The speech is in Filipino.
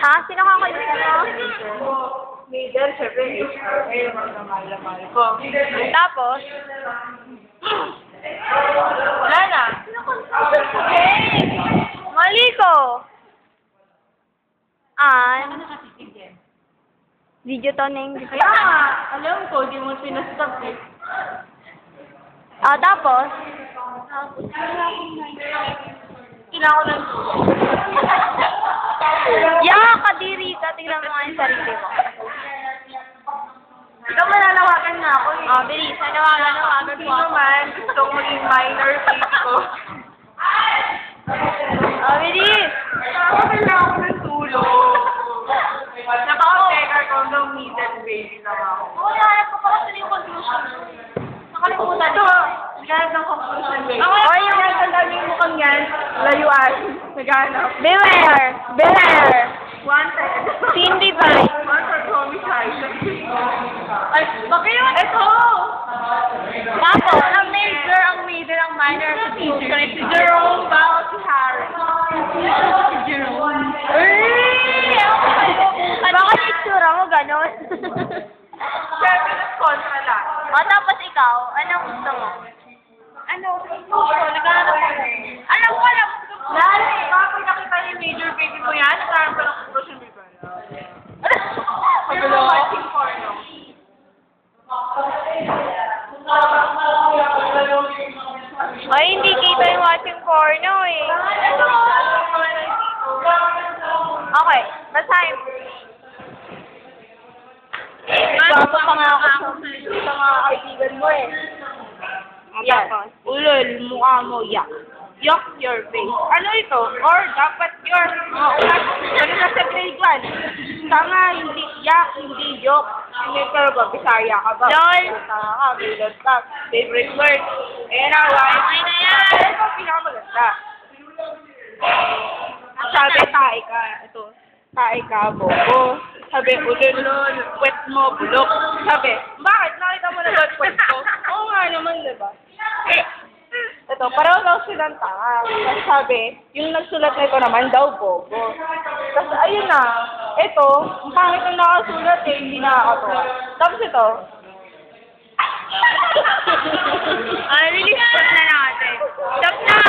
Ha? Sino kakalimutan mo? Middle, syempre, HR. Ngayon, mahal ko. Tapos? Wala na. Mali ko. Video to na yung Kaya nga, alam ko, di mo sinastop eh. Tapos? Kailangan ko ng tulong. Kadiri ka. Tingnan mo nga yung sarili mo. Ikaw mananawagan na ako eh. Bilis. Nanawagan mo ako. Sino man gusto ko maging minor face ko. Bilis. Kailangan ko ng tulong. Napaka-checker ko ng middle baby lang ako. Hanap ko pala sa yung conclusion. Nakalimutan Ito, naghanap ng conclusion baby. Ay, yung ang daming mukhang yan, layuan. Naghanap. Beware! Beware! Wanted. Cindy Vice. Wanted homicide. Ay, bakit yun? Ito! Tapos? Ang major, ang middle, ang minor, sa teacher. Si Jerome, bawal si Harry. Si Jerome. Bakit itsura mo ganon? Siyempre, kontra lang. Tapos ikaw, anong gusto mo? Ano? Naghanap ako. Alam ko. Lalo, bakit nakita niyo yung major baby mo yan? Naghanap ko ng conclusion baby. Hello? Watching porno. Ay, hindi kita yung watching porno eh. Okay, basahin mo. Gwapo pa nga ako sa mga kaibigan mo eh. Yan. Ulol, mukha mo, yak. Yak your face. Ano ito? Or dapat your mga ulat. Ano na sa grade 1? Tanga, hindi yak, hindi joke. Hindi pero ba, Bisaya ka ba? LOL. Tanga ka, bilot ka. Favorite word. Ayan na, why? Okay na yan. Ito, pinakamaganda. Sabi, tae ka. Ito, tae ka, bobo. Sabi, ulol, wet mo, bulok. Sabi, bakit? Nakita mo na ba wet ko? Oo nga naman, diba? Ito, pareho daw silang tanga. Tapos sabi, yung nagsulat na ito naman daw, bobo. Tapos ayun na, ito, ang pangit yung nakasulat eh, hindi nakakatuwa. Tapos ito, Release na natin. Stop na!